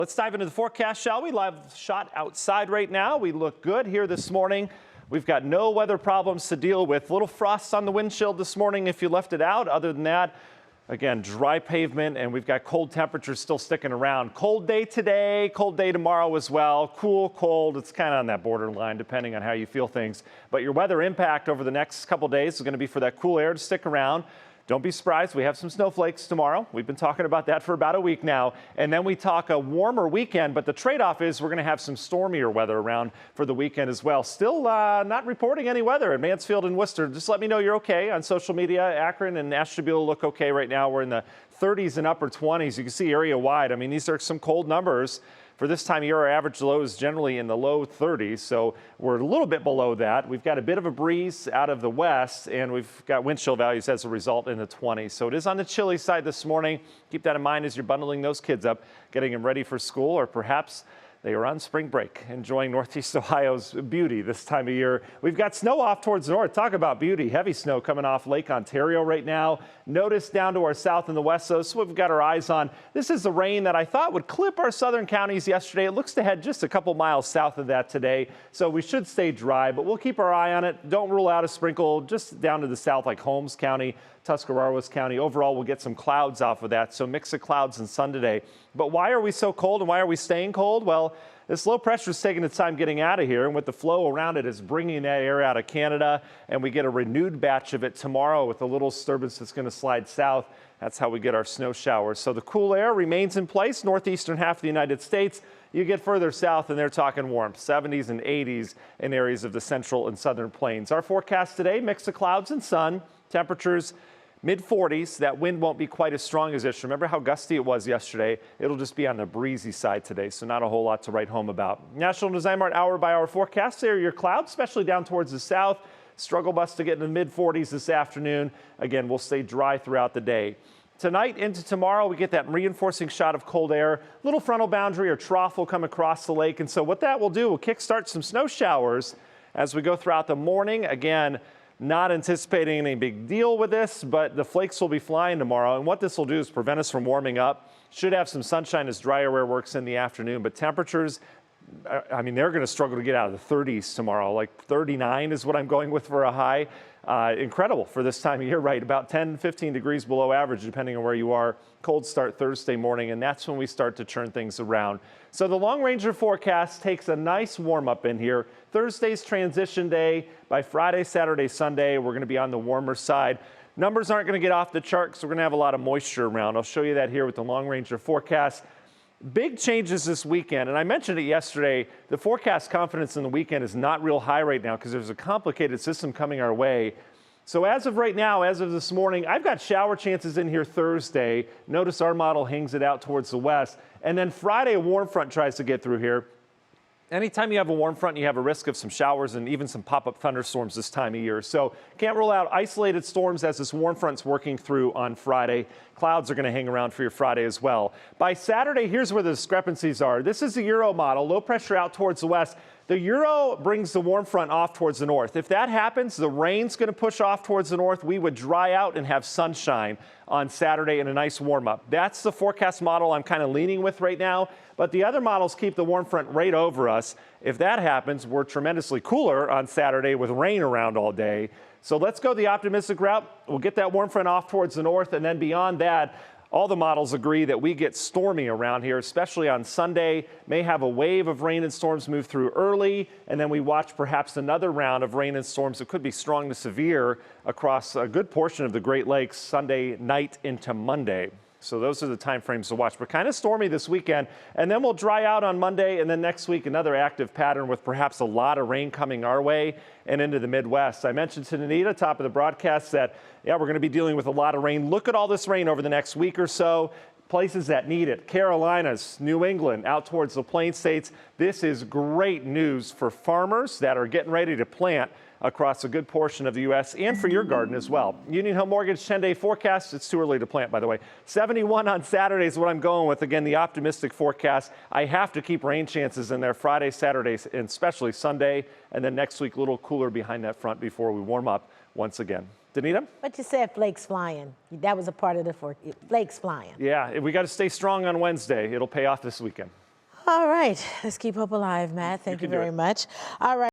Let's dive into the forecast, shall we? Live shot outside right now. We look good here this morning. We've got no weather problems to deal with. Little frost on the windshield this morning if you left it out. Other than that, again, dry pavement, and we've got cold temperatures still sticking around. Cold day today, cold day tomorrow as well. Cool, cold. It's kind of on that borderline depending on how you feel things. But your weather impact over the next couple days is going to be for that cool air to stick around. Don't be surprised, we have some snowflakes tomorrow. We've been talking about that for about a week now. And then we talk a warmer weekend, but the trade-off is we're going to have some stormier weather around for the weekend as well. Still not reporting any weather in Mansfield and Worcester. Just let me know you're okay on social media. Akron and Ashtabula look okay right now. We're in the 30s and upper 20s. You can see area wide. I mean, these are some cold numbers. For this time of year, our average low is generally in the low 30s, so we're a little bit below that. We've got a bit of a breeze out of the west, and we've got wind chill values as a result in the 20s. So it is on the chilly side this morning. Keep that in mind as you're bundling those kids up, getting them ready for school, or perhaps they are on spring break, enjoying Northeast Ohio's beauty this time of year. We've got snow off towards the north. Talk about beauty. Heavy snow coming off Lake Ontario right now. Notice down to our south and the west, so this is what we've got our eyes on. This is the rain that I thought would clip our southern counties yesterday. It looks to head just a couple miles south of that today, so we should stay dry, but we'll keep our eye on it. Don't rule out a sprinkle just down to the south like Holmes County, Tuscarawas County. Overall, we'll get some clouds off of that, so mix of clouds and sun today. But why are we so cold and why are we staying cold? Well, this low pressure is taking its time getting out of here, and with the flow around it is bringing that air out of Canada, and we get a renewed batch of it tomorrow with a little disturbance that's going to slide south. That's how we get our snow showers. So the cool air remains in place, northeastern half of the United States. You get further south and they're talking warm, 70s and 80s in areas of the central and southern plains. Our forecast today, mix of clouds and sun, temperatures mid-40s. That wind won't be quite as strong as this. Remember how gusty it was yesterday? It'll just be on the breezy side today, so not a whole lot to write home about. National Design Mart hour-by-hour forecast. There are your clouds, especially down towards the south. Struggle bus to get in the mid-40s this afternoon. Again, we'll stay dry throughout the day. Tonight into tomorrow, we get that reinforcing shot of cold air. Little frontal boundary or trough will come across the lake, and so what that will do will kickstart some snow showers as we go throughout the morning. Again, not anticipating any big deal with this, but the flakes will be flying tomorrow. And what this will do is prevent us from warming up. Should have some sunshine as drier air works in the afternoon, but temperatures, I mean, they're going to struggle to get out of the 30s tomorrow. Like 39 is what I'm going with for a high. Incredible for this time of year, right? About 10, 15 degrees below average, depending on where you are. Cold start Thursday morning, and that's when we start to turn things around. So the long ranger forecast takes a nice warm up in here. Thursday's transition day. By Friday, Saturday, Sunday, we're going to be on the warmer side. Numbers aren't going to get off the chart, so we're going to have a lot of moisture around. I'll show you that here with the long ranger forecast. Big changes this weekend, and I mentioned it yesterday. The forecast confidence in the weekend is not real high right now because there's a complicated system coming our way. So as of right now, as of this morning, I've got shower chances in here Thursday. Notice our model hangs it out towards the west. And then Friday, a warm front tries to get through here. Anytime you have a warm front, you have a risk of some showers and even some pop-up thunderstorms this time of year. So can't rule out isolated storms as this warm front's working through on Friday. Clouds are going to hang around for your Friday as well. By Saturday, here's where the discrepancies are. This is the Euro model, low pressure out towards the west. The Euro brings the warm front off towards the north. If that happens, the rain's going to push off towards the north. We would dry out and have sunshine on Saturday and a nice warm up. That's the forecast model I'm kind of leaning with right now. But the other models keep the warm front right over us. If that happens, we're tremendously cooler on Saturday with rain around all day. So let's go the optimistic route. We'll get that warm front off towards the north, and then beyond that, all the models agree that we get stormy around here, especially on Sunday. May have a wave of rain and storms move through early, and then we watch perhaps another round of rain and storms that could be strong to severe across a good portion of the Great Lakes Sunday night into Monday. So those are the time frames to watch. We're kind of stormy this weekend, and then we'll dry out on Monday, and then next week another active pattern with perhaps a lot of rain coming our way and into the Midwest. I mentioned to Anita, top of the broadcast, that, yeah, we're going to be dealing with a lot of rain. Look at all this rain over the next week or so. Places that need it, Carolinas, New England, out towards the Plain States. This is great news for farmers that are getting ready to plant across a good portion of the U.S. and for your garden as well. Union Home Mortgage 10-day forecast. It's too early to plant, by the way. 71 on Saturday is what I'm going with. Again, the optimistic forecast. I have to keep rain chances in there Friday, Saturday, and especially Sunday. And then next week, a little cooler behind that front before we warm up once again. Danita? But you said flakes flying. That was a part of the flakes flying. Yeah, we got to stay strong on Wednesday. It'll pay off this weekend. All right, let's keep hope alive, Matt. Thank you can do very it. much. All right.